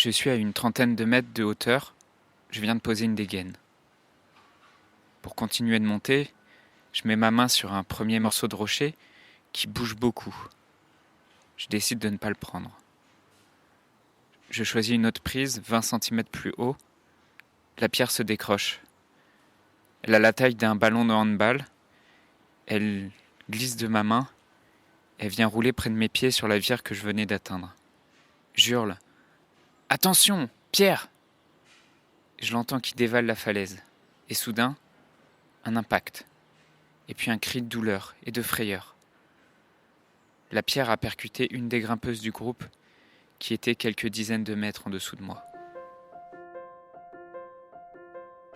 Je suis à une trentaine de mètres de hauteur. Je viens de poser une dégaine. Pour continuer de monter, je mets ma main sur un premier morceau de rocher qui bouge beaucoup. Je décide de ne pas le prendre. Je choisis une autre prise 20 cm plus haut. La pierre se décroche. Elle a la taille d'un ballon de handball. Elle glisse de ma main. Elle vient rouler près de mes pieds sur la vire que je venais d'atteindre. J'hurle. « Attention, Pierre !» Je l'entends qui dévale la falaise. Et soudain, un impact. Et puis un cri de douleur et de frayeur. La pierre a percuté une des grimpeuses du groupe qui était quelques dizaines de mètres en dessous de moi.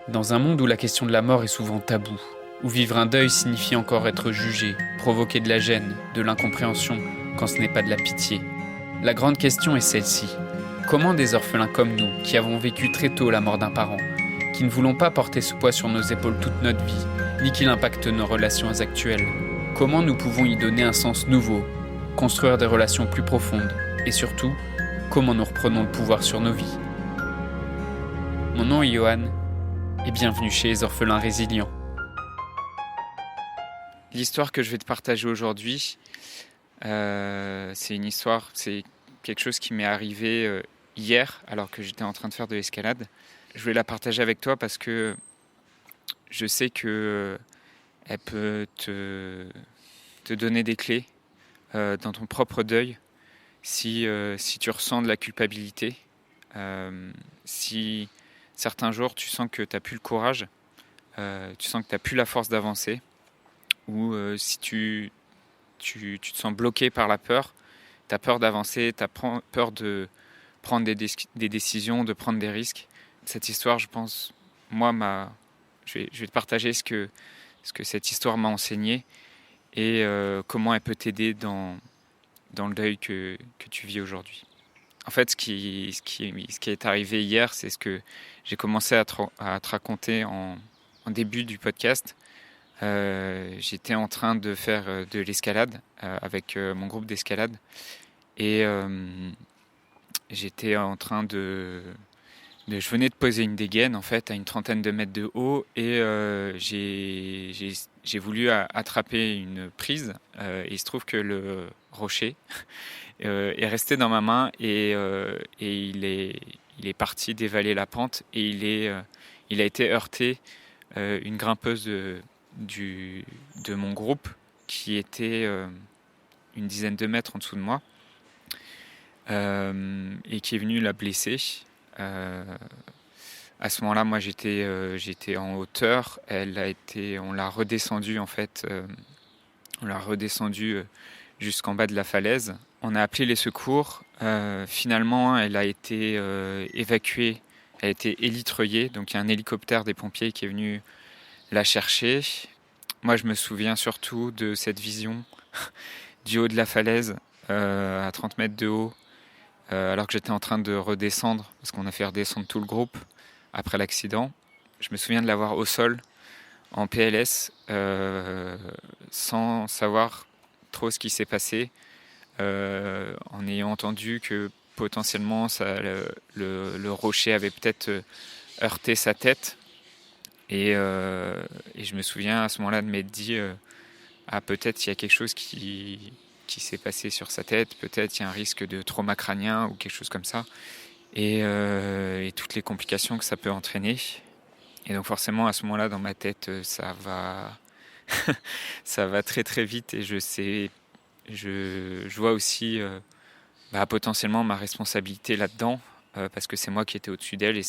Dans un monde où la question de la mort est souvent taboue, où vivre un deuil signifie encore être jugé, provoquer de la gêne, de l'incompréhension, quand ce n'est pas de la pitié, la grande question est celle-ci. Comment des orphelins comme nous, qui avons vécu très tôt la mort d'un parent, qui ne voulons pas porter ce poids sur nos épaules toute notre vie, ni qu'il impacte nos relations actuelles, comment nous pouvons y donner un sens nouveau, construire des relations plus profondes, et surtout, comment nous reprenons le pouvoir sur nos vies. Mon nom est Johan, et bienvenue chez les Orphelins Résilients. L'histoire que je vais te partager aujourd'hui, c'est quelque chose qui m'est arrivé hier, alors que j'étais en train de faire de l'escalade. Je voulais la partager avec toi parce que je sais que elle peut te donner des clés dans ton propre deuil si tu ressens de la culpabilité, si certains jours tu sens que tu n'as plus le courage, tu sens que tu n'as plus la force d'avancer, ou si tu te sens bloqué par la peur, tu as peur d'avancer, tu as peur de prendre des décisions, de prendre des risques. Cette histoire, je pense, je vais te partager ce que cette histoire m'a enseigné et comment elle peut t'aider dans le deuil que tu vis aujourd'hui. En fait, ce qui est arrivé hier, c'est ce que j'ai commencé à te raconter en début du podcast. J'étais en train de faire de l'escalade avec mon groupe d'escalade et j'étais en train je venais de poser une dégaine en fait à une trentaine de mètres de haut et j'ai voulu attraper une prise et il se trouve que le rocher est resté dans ma main et il est parti dévaler la pente et il a été heurté une grimpeuse de mon groupe qui était une dizaine de mètres en dessous de moi et qui est venue la blesser. À ce moment-là, moi j'étais en hauteur. On l'a redescendue en fait. On l'a redescendue jusqu'en bas de la falaise. On a appelé les secours. Finalement, elle a été évacuée. Elle a été élitreillée. Donc il y a un hélicoptère des pompiers qui est venu la chercher. Moi, je me souviens surtout de cette vision du haut de la falaise, à 30 mètres de haut, alors que j'étais en train de redescendre, parce qu'on a fait redescendre tout le groupe après l'accident. Je me souviens de la voir au sol, en PLS, sans savoir trop ce qui s'est passé, en ayant entendu que potentiellement le rocher avait peut-être heurté sa tête. Et je me souviens à ce moment-là de m'être dit peut-être il y a quelque chose qui s'est passé sur sa tête, peut-être il y a un risque de trauma crânien ou quelque chose comme ça, et toutes les complications que ça peut entraîner. Et donc forcément à ce moment-là dans ma tête ça va ça va très très vite et je vois aussi potentiellement ma responsabilité là-dedans parce que c'est moi qui étais au-dessus d'elle et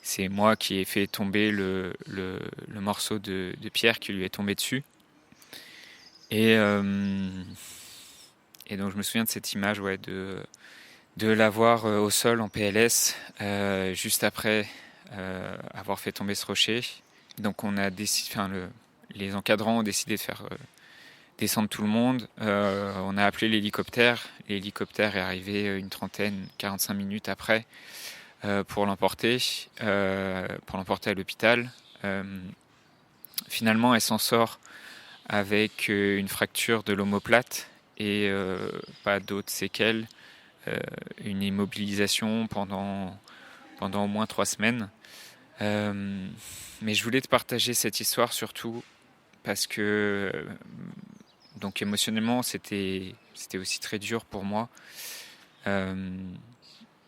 c'est moi qui ai fait tomber le morceau de pierre qui lui est tombé dessus. Et donc je me souviens de cette image de la voir au sol en PLS juste après avoir fait tomber ce rocher. Donc on a les encadrants ont décidé de faire descendre tout le monde. On a appelé l'hélicoptère. L'hélicoptère est arrivé 45 minutes après. Pour l'emporter à l'hôpital. Finalement, elle s'en sort avec une fracture de l'omoplate et pas d'autres séquelles. une immobilisation pendant au moins 3 semaines. Mais je voulais te partager cette histoire surtout parce que donc émotionnellement c'était aussi très dur pour moi euh,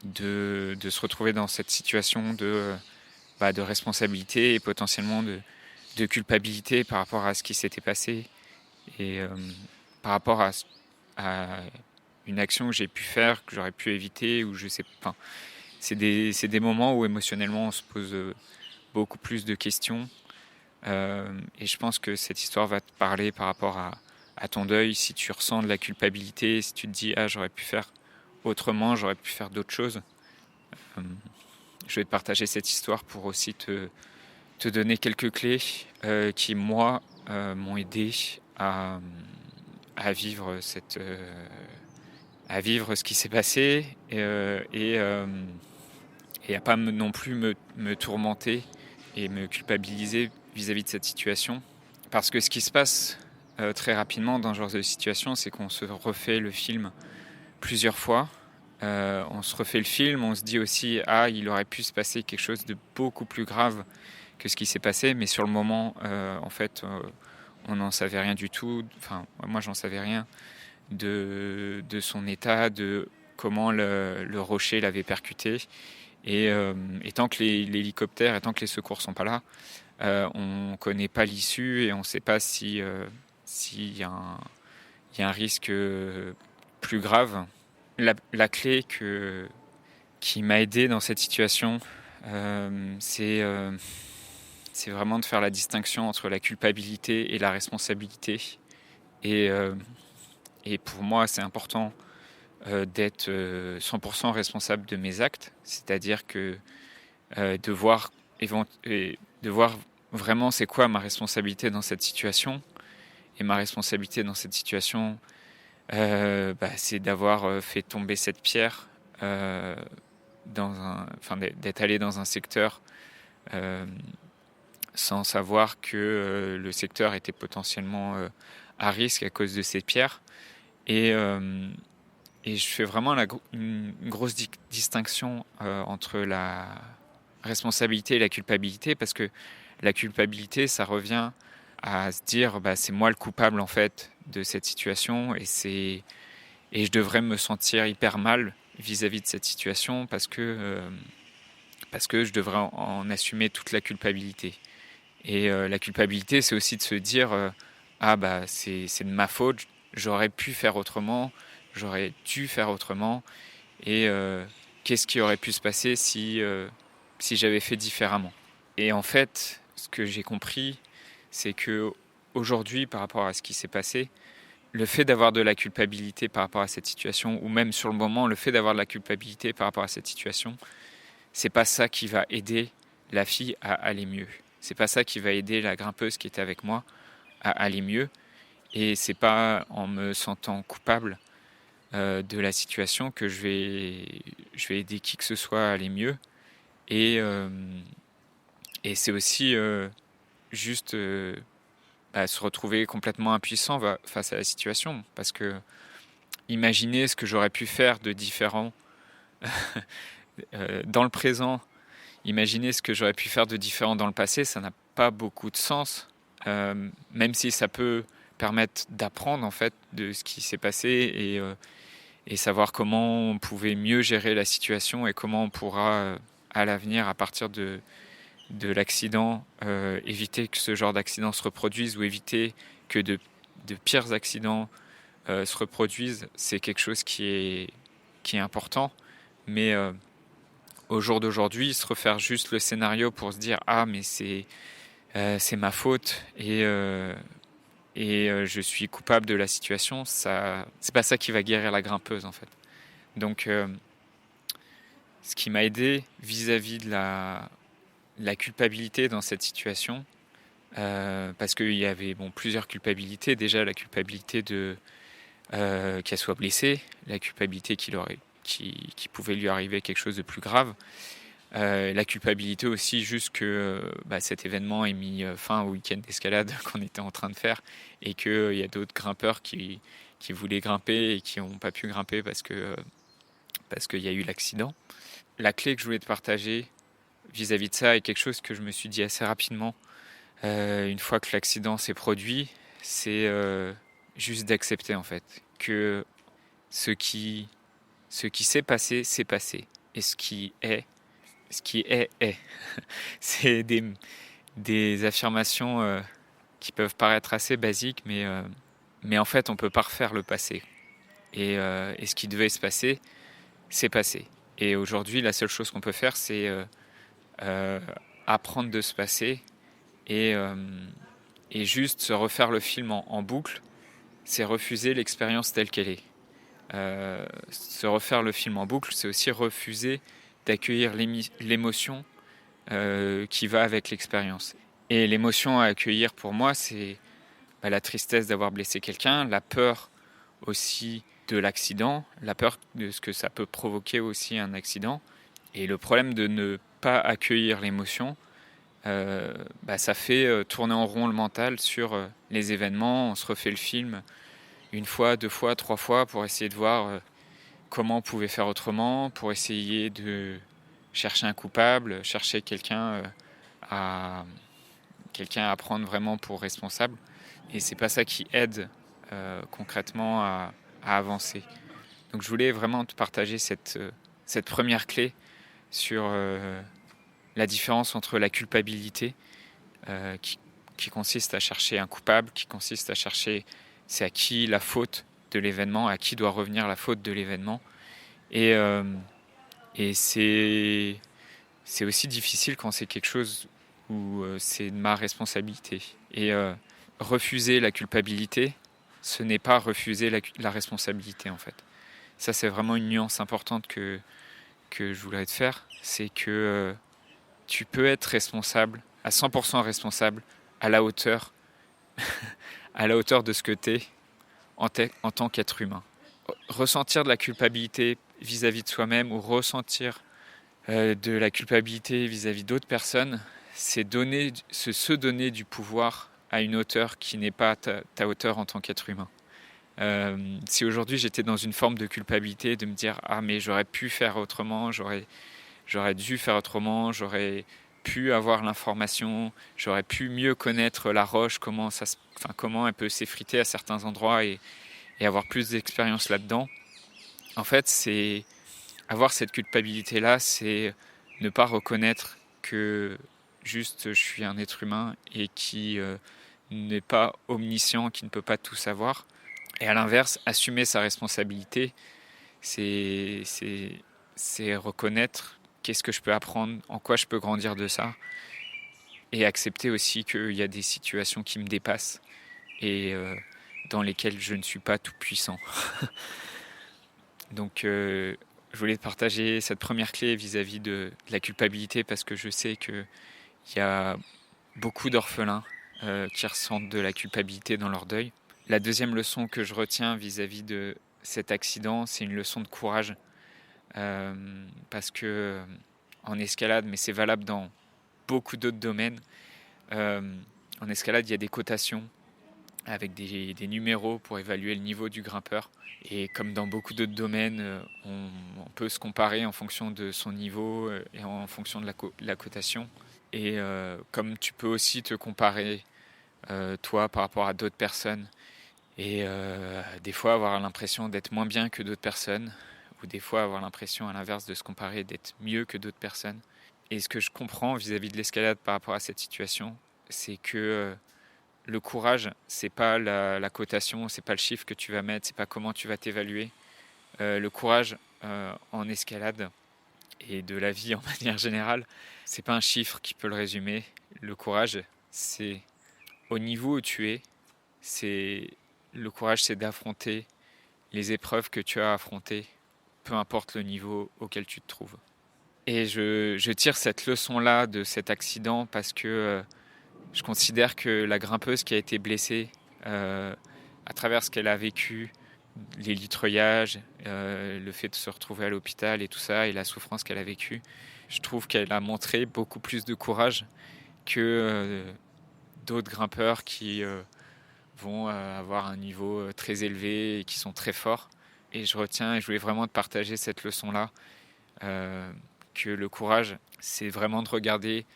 de se retrouver dans cette situation de responsabilité et potentiellement de culpabilité par rapport à ce qui s'était passé et par rapport à une action que j'ai pu faire, que j'aurais pu éviter, ou je sais pas. C'est des moments où émotionnellement on se pose beaucoup plus de questions. Et je pense que cette histoire va te parler par rapport à ton deuil. Si tu ressens de la culpabilité, si tu te dis j'aurais pu faire autrement, j'aurais pu faire d'autres choses. Je vais te partager cette histoire pour aussi te donner quelques clés qui, moi, m'ont aidé à vivre à vivre ce qui s'est passé et à pas non plus me tourmenter et me culpabiliser vis-à-vis de cette situation. Parce que ce qui se passe très rapidement dans ce genre de situation, c'est qu'on se refait le film plusieurs fois. On se refait le film, on se dit aussi il aurait pu se passer quelque chose de beaucoup plus grave que ce qui s'est passé, mais sur le moment, en fait, on n'en savait rien du tout. Enfin, moi, j'en savais rien de son état, de comment le rocher l'avait percuté. Et tant que l'hélicoptère et tant que les secours sont pas là, on connaît pas l'issue et on sait pas s'il y a un risque plus grave. La clé qui m'a aidé dans cette situation, c'est vraiment de faire la distinction entre la culpabilité et la responsabilité. Et, euh, et pour moi, c'est important d'être 100% responsable de mes actes, c'est-à-dire que de voir vraiment c'est quoi ma responsabilité dans cette situation. Et ma responsabilité dans cette situation, c'est d'avoir fait tomber cette pierre d'être allé dans un secteur sans savoir que le secteur était potentiellement à risque à cause de ces pierres. Et, euh, et je fais vraiment une grosse distinction entre la responsabilité et la culpabilité, parce que la culpabilité, ça revient à se dire c'est moi le coupable en fait de cette situation et je devrais me sentir hyper mal vis-à-vis de cette situation parce que je devrais en assumer toute la culpabilité. Et la culpabilité, c'est aussi de se dire c'est de ma faute, j'aurais pu faire autrement, j'aurais dû faire autrement, et qu'est-ce qui aurait pu se passer si j'avais fait différemment. Et en fait, ce que j'ai compris, c'est que aujourd'hui, par rapport à ce qui s'est passé, le fait d'avoir de la culpabilité par rapport à cette situation, ou même sur le moment, le fait d'avoir de la culpabilité par rapport à cette situation, c'est pas ça qui va aider la fille à aller mieux. C'est pas ça qui va aider la grimpeuse qui était avec moi à aller mieux. Et c'est pas en me sentant coupable de la situation que je vais aider qui que ce soit à aller mieux. Et, euh, et c'est aussi juste se retrouver complètement impuissant face à la situation. Parce que imaginer ce que j'aurais pu faire de différent dans le présent, imaginer ce que j'aurais pu faire de différent dans le passé, ça n'a pas beaucoup de sens. Même si ça peut permettre d'apprendre en fait de ce qui s'est passé et savoir comment on pouvait mieux gérer la situation et comment on pourra à l'avenir, à partir de l'accident, éviter que ce genre d'accident se reproduise ou éviter que de pires accidents se reproduisent. C'est quelque chose qui est important. Mais au jour d'aujourd'hui, se refaire juste le scénario pour se dire mais c'est ma faute et je suis coupable de la situation, ça c'est pas ça qui va guérir la grimpeuse en fait. Donc ce qui m'a aidé vis-à-vis de la culpabilité dans cette situation, parce qu'il y avait plusieurs culpabilités. Déjà la culpabilité de qu'elle soit blessée, la culpabilité qui pouvait lui arriver quelque chose de plus grave. La culpabilité aussi juste que cet événement ait mis fin au week-end d'escalade qu'on était en train de faire et qu'il y a d'autres grimpeurs qui voulaient grimper et qui n'ont pas pu grimper parce que parce qu'il y a eu l'accident. La clé que je voulais te partager vis-à-vis de ça est quelque chose que je me suis dit assez rapidement une fois que l'accident s'est produit, c'est juste d'accepter en fait que ce qui s'est passé, s'est passé. Et ce qui est. C'est des affirmations qui peuvent paraître assez basiques, mais en fait, on peut pas refaire le passé. Et ce qui devait se passer, s'est passé. Et aujourd'hui, la seule chose qu'on peut faire, c'est apprendre de ce passé et, euh, et juste se refaire le film en boucle, c'est refuser l'expérience telle qu'elle est. Se refaire le film en boucle, c'est aussi refuser d'accueillir l'émotion qui va avec l'expérience. Et l'émotion à accueillir pour moi, c'est la tristesse d'avoir blessé quelqu'un, la peur aussi de l'accident, la peur de ce que ça peut provoquer aussi un accident. Et le problème de ne pas accueillir l'émotion, ça fait tourner en rond le mental sur les événements. On se refait le film une fois, deux fois, trois fois pour essayer de voir comment on pouvait faire autrement, pour essayer de chercher un coupable, chercher quelqu'un à prendre vraiment pour responsable. Et c'est pas ça qui aide concrètement à avancer. Donc je voulais vraiment te partager cette première clé sur la différence entre la culpabilité qui consiste à chercher un coupable, qui consiste à chercher c'est à qui la faute de l'événement, à qui doit revenir la faute de l'événement. Et c'est aussi difficile quand c'est quelque chose où c'est de ma responsabilité. Et refuser la culpabilité, ce n'est pas refuser la responsabilité en fait. Ça c'est vraiment une nuance importante que je voudrais te faire, c'est que tu peux être responsable, à 100% responsable, à la hauteur, à la hauteur de ce que tu es en tant qu'être humain. Ressentir de la culpabilité vis-à-vis de soi-même ou ressentir de la culpabilité vis-à-vis d'autres personnes, c'est se donner du pouvoir à une hauteur qui n'est pas ta hauteur en tant qu'être humain. Si aujourd'hui j'étais dans une forme de culpabilité, de me dire « Ah mais j'aurais pu faire autrement, j'aurais dû faire autrement, j'aurais pu avoir l'information, j'aurais pu mieux connaître la roche, comment elle peut s'effriter à certains endroits et avoir plus d'expérience là-dedans. » En fait, c'est avoir cette culpabilité-là, c'est ne pas reconnaître que juste je suis un être humain et qui n'est pas omniscient, qui ne peut pas tout savoir. Et à l'inverse, assumer sa responsabilité, c'est reconnaître qu'est-ce que je peux apprendre, en quoi je peux grandir de ça, et accepter aussi qu'il y a des situations qui me dépassent et dans lesquelles je ne suis pas tout puissant. Donc je voulais te partager cette première clé vis-à-vis de la culpabilité parce que je sais qu'il y a beaucoup d'orphelins qui ressentent de la culpabilité dans leur deuil. La deuxième leçon que je retiens vis-à-vis de cet accident, c'est une leçon de courage parce que en escalade, mais c'est valable dans beaucoup d'autres domaines, en escalade, il y a des cotations avec des numéros pour évaluer le niveau du grimpeur. Et comme dans beaucoup d'autres domaines, on peut se comparer en fonction de son niveau et en fonction de la cotation. Et comme tu peux aussi te comparer, toi, par rapport à d'autres personnes, et des fois avoir l'impression d'être moins bien que d'autres personnes, ou des fois avoir l'impression à l'inverse de se comparer d'être mieux que d'autres personnes. Et ce que je comprends vis-à-vis de l'escalade par rapport à cette situation, c'est que le courage, c'est pas la cotation, c'est pas le chiffre que tu vas mettre, c'est pas comment tu vas t'évaluer. Le courage en escalade et de la vie en manière générale, c'est pas un chiffre qui peut le résumer. Le courage, c'est au niveau où tu es, le courage, c'est d'affronter les épreuves que tu as affrontées, peu importe le niveau auquel tu te trouves. Et je tire cette leçon-là de cet accident parce que je considère que la grimpeuse qui a été blessée, à travers ce qu'elle a vécu, les litreuillages, le fait de se retrouver à l'hôpital et tout ça, et la souffrance qu'elle a vécue, je trouve qu'elle a montré beaucoup plus de courage que d'autres grimpeurs qui vont avoir un niveau très élevé et qui sont très forts. et je retiens, et je voulais vraiment te partager cette leçon-là, que le courage, c'est vraiment de regarder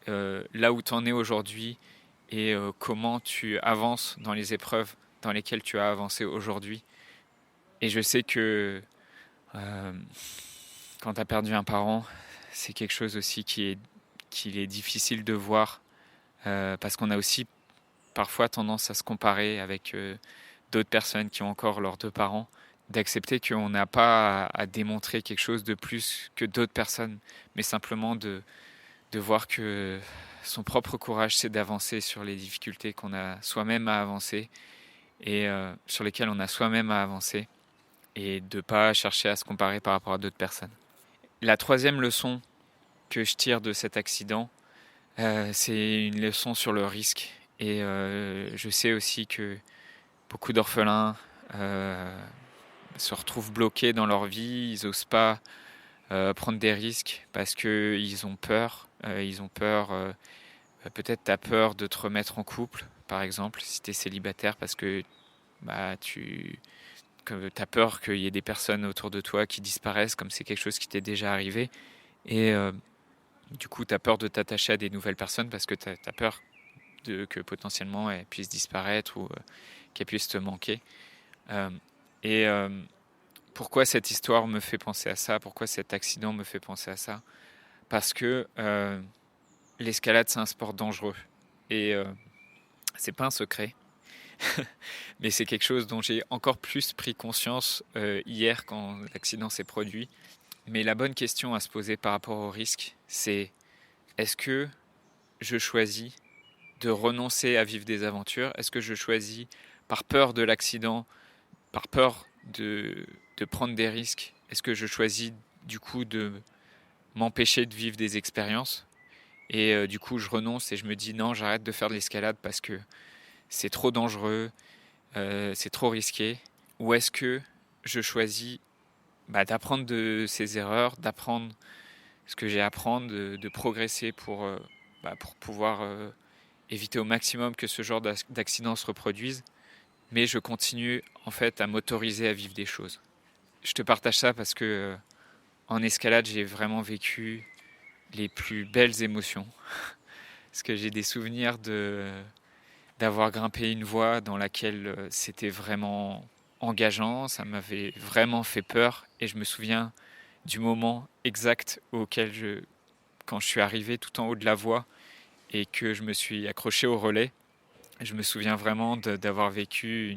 là où tu en es aujourd'hui et comment tu avances dans les épreuves dans lesquelles tu as avancé aujourd'hui. Et je sais que euh, quand tu as perdu un parent, c'est quelque chose aussi qu'il est difficile de voir parce qu'on a aussi parfois tendance à se comparer avec d'autres personnes qui ont encore leurs deux parents, d'accepter qu'on n'a pas à démontrer quelque chose de plus que d'autres personnes, mais simplement de voir que son propre courage, c'est d'avancer sur les difficultés qu'on a soi-même à avancer et sur lesquelles on a soi-même à avancer et de ne pas chercher à se comparer par rapport à d'autres personnes. La troisième leçon que je tire de cet accident, c'est une leçon sur le risque. Et je sais aussi que beaucoup d'orphelins se retrouvent bloqués dans leur vie, ils n'osent pas prendre des risques parce qu'ils ont peur. Ils ont peur, peut-être tu as peur de te remettre en couple, par exemple, si tu es célibataire, parce que tu as peur qu'il y ait des personnes autour de toi qui disparaissent, comme c'est quelque chose qui t'est déjà arrivé. Et du coup, tu as peur de t'attacher à des nouvelles personnes parce que tu as peur que potentiellement elles puissent disparaître ou qu'elles puissent te manquer. Euh, et pourquoi cette histoire me fait penser à ça? Pourquoi cet accident me fait penser à ça? Parce que l'escalade, c'est un sport dangereux. Et c'est pas un secret. Mais c'est quelque chose dont j'ai encore plus pris conscience hier quand l'accident s'est produit. Mais la bonne question à se poser par rapport au risque, c'est est-ce que je choisis de renoncer à vivre des aventures? Est-ce que je choisis, par peur de l'accident, par peur de prendre des risques, est-ce que je choisis du coup de m'empêcher de vivre des expériences? Et du coup, je renonce et je me dis non, j'arrête de faire de l'escalade parce que c'est trop dangereux, c'est trop risqué. Ou est-ce que je choisis d'apprendre de ces erreurs, d'apprendre ce que j'ai à apprendre, de progresser pour pouvoir éviter au maximum que ce genre d'accident se reproduise, mais je continue en fait à m'autoriser à vivre des choses. Je te partage ça parce que en escalade, j'ai vraiment vécu les plus belles émotions. Parce que j'ai des souvenirs d'avoir grimpé une voie dans laquelle c'était vraiment engageant, ça m'avait vraiment fait peur et je me souviens du moment exact quand je suis arrivé tout en haut de la voie et que je me suis accroché au relais. Je me souviens vraiment d'avoir vécu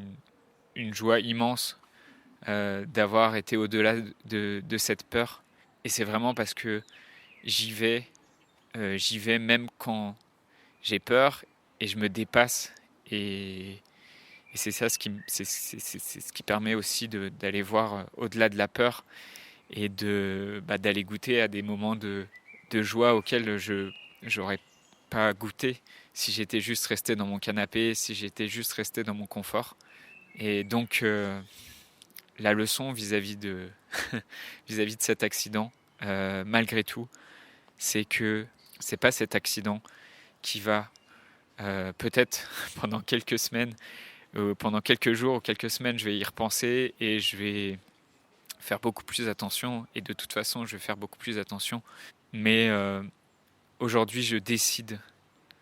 une joie immense, d'avoir été au-delà de cette peur. Et c'est vraiment parce que j'y vais, j'y vais même quand j'ai peur et je me dépasse. Et c'est ça c'est ce qui permet aussi d'aller voir au-delà de la peur et d'aller goûter à des moments de joie auxquels je n'aurais pas goûté si j'étais juste resté dans mon canapé, si j'étais juste resté dans mon confort. Et donc, la leçon vis-à-vis de, vis-à-vis de cet accident, malgré tout, c'est que c'est pas cet accident qui va peut-être pendant quelques semaines, pendant quelques jours ou quelques semaines, je vais y repenser et je vais faire beaucoup plus attention. Et de toute façon, je vais faire beaucoup plus attention. Mais aujourd'hui, je décide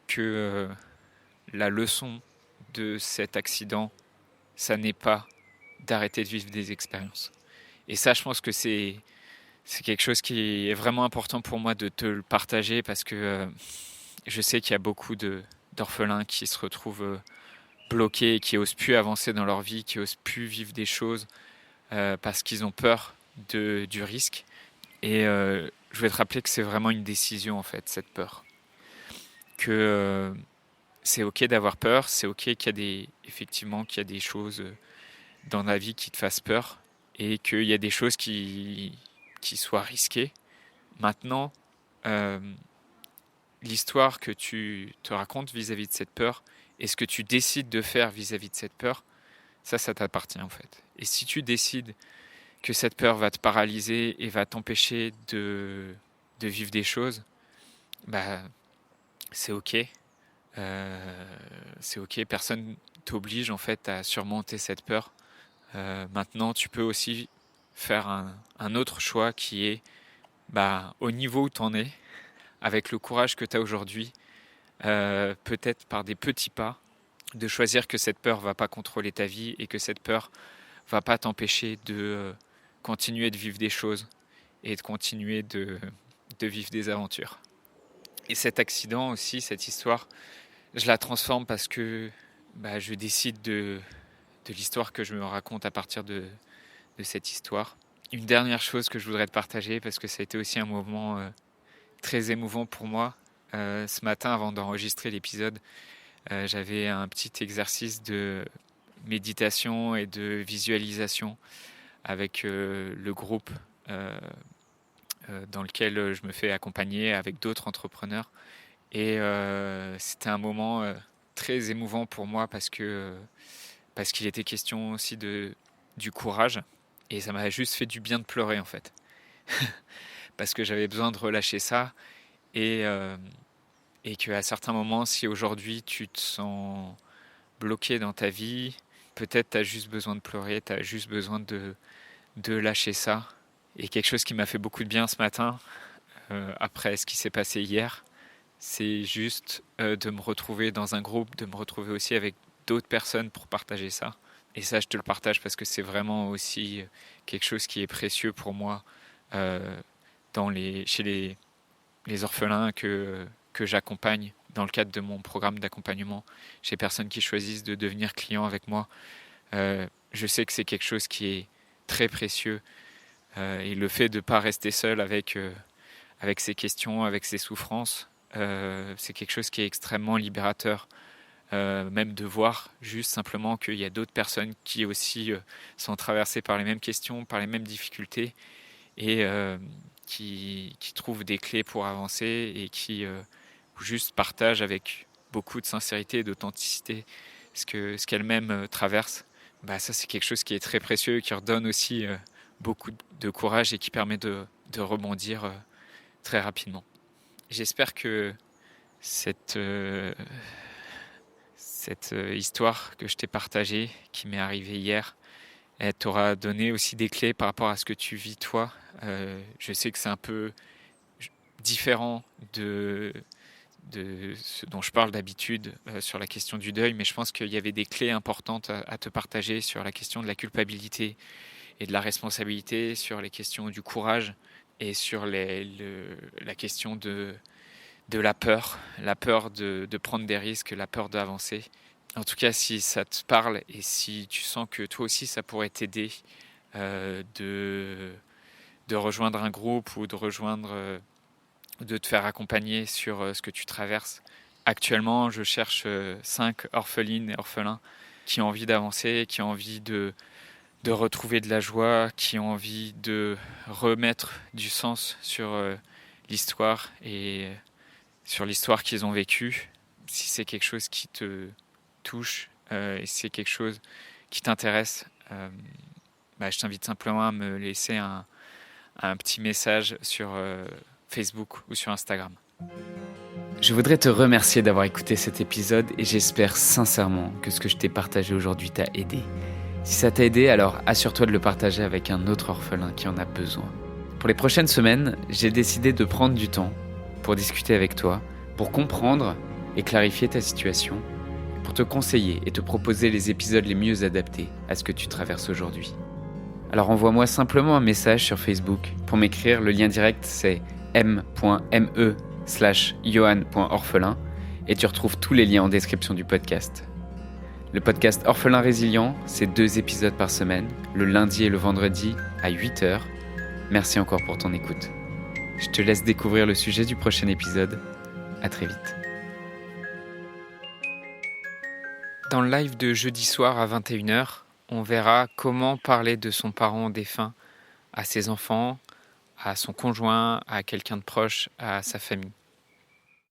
que la leçon de cet accident, ça n'est pas d'arrêter de vivre des expériences. Et ça, je pense que c'est quelque chose qui est vraiment important pour moi de te le partager parce que je sais qu'il y a beaucoup d'orphelins qui se retrouvent bloqués, qui osent plus avancer dans leur vie, qui osent plus vivre des choses parce qu'ils ont peur du risque. Et je vais te rappeler que c'est vraiment une décision en fait, cette peur. Que c'est ok d'avoir peur, c'est ok effectivement qu'il y a des choses dans la vie qui te fassent peur et qu'il y a des choses qui soient risquées. Maintenant, euh, l'histoire que tu te racontes vis-à-vis de cette peur et ce que tu décides de faire vis-à-vis de cette peur, ça t'appartient en fait. Et si tu décides que cette peur va te paralyser et va t'empêcher de vivre des choses, bah, c'est ok. C'est ok, personne t'oblige en fait à surmonter cette peur. Maintenant, tu peux aussi faire un autre choix qui est au niveau où tu en es, avec le courage que tu as aujourd'hui, peut-être par des petits pas, de choisir que cette peur va pas contrôler ta vie et que cette peur va pas t'empêcher de continuer de vivre des choses et de continuer de vivre des aventures. Et cet accident aussi, cette histoire, je la transforme parce que je décide de l'histoire que je me raconte à partir de cette histoire. Une dernière chose que je voudrais te partager, parce que ça a été aussi un moment très émouvant pour moi. Ce matin, avant d'enregistrer l'épisode, j'avais un petit exercice de méditation et de visualisation avec le groupe dans lequel je me fais accompagner avec d'autres entrepreneurs. Et c'était un moment très émouvant pour moi parce qu'il était question aussi du courage. Et ça m'a juste fait du bien de pleurer en fait. Parce que j'avais besoin de relâcher ça. Et qu'à certains moments, si aujourd'hui tu te sens bloqué dans ta vie, peut-être tu as juste besoin de pleurer, tu as juste besoin de lâcher ça. Et quelque chose qui m'a fait beaucoup de bien ce matin, après ce qui s'est passé hier, c'est juste de me retrouver dans un groupe, de me retrouver aussi avec d'autres personnes pour partager ça. Et ça, je te le partage parce que c'est vraiment aussi quelque chose qui est précieux pour moi chez les orphelins que j'accompagne dans le cadre de mon programme d'accompagnement, chez les personnes qui choisissent de devenir clients avec moi. Je sais que c'est quelque chose qui est très précieux et le fait de ne pas rester seul avec ces questions, avec ces souffrances, c'est quelque chose qui est extrêmement libérateur. Même de voir juste simplement qu'il y a d'autres personnes qui aussi sont traversées par les mêmes questions, par les mêmes difficultés et qui trouvent des clés pour avancer et qui juste partagent avec beaucoup de sincérité et d'authenticité ce qu'elles-mêmes traversent. Ça c'est quelque chose qui est très précieux, qui redonne aussi beaucoup de courage et qui permet de rebondir très rapidement. J'espère que cette histoire que je t'ai partagée, qui m'est arrivée hier, elle t'aura donné aussi des clés par rapport à ce que tu vis toi. Je sais que c'est un peu différent de ce dont je parle d'habitude sur la question du deuil, mais je pense qu'il y avait des clés importantes à te partager sur la question de la culpabilité et de la responsabilité, sur les questions du courage et sur la question de la peur de prendre des risques, la peur d'avancer. En tout cas, si ça te parle et si tu sens que toi aussi ça pourrait t'aider de rejoindre un groupe ou de te faire accompagner sur ce que tu traverses. Actuellement, je cherche 5 orphelines et orphelins qui ont envie d'avancer, qui ont envie de retrouver de la joie, qui ont envie de remettre du sens sur l'histoire et sur l'histoire qu'ils ont vécue. Si c'est quelque chose qui te touche et si c'est quelque chose qui t'intéresse, je t'invite simplement à me laisser un petit message sur Facebook ou sur Instagram. Je voudrais te remercier d'avoir écouté cet épisode et j'espère sincèrement que ce que je t'ai partagé aujourd'hui t'a aidé. Si ça t'a aidé, alors assure-toi de le partager avec un autre orphelin qui en a besoin. Pour les prochaines semaines, j'ai décidé de prendre du temps pour discuter avec toi, pour comprendre et clarifier ta situation, pour te conseiller et te proposer les épisodes les mieux adaptés à ce que tu traverses aujourd'hui. Alors envoie-moi simplement un message sur Facebook. Pour m'écrire, le lien direct c'est m.me/johan.orphelin et tu retrouves tous les liens en description du podcast. Le podcast Orphelin Résilient, c'est 2 épisodes par semaine, le lundi et le vendredi à 8h. Merci encore pour ton écoute. Je te laisse découvrir le sujet du prochain épisode. À très vite. Dans le live de jeudi soir à 21h, on verra comment parler de son parent défunt à ses enfants, à son conjoint, à quelqu'un de proche, à sa famille.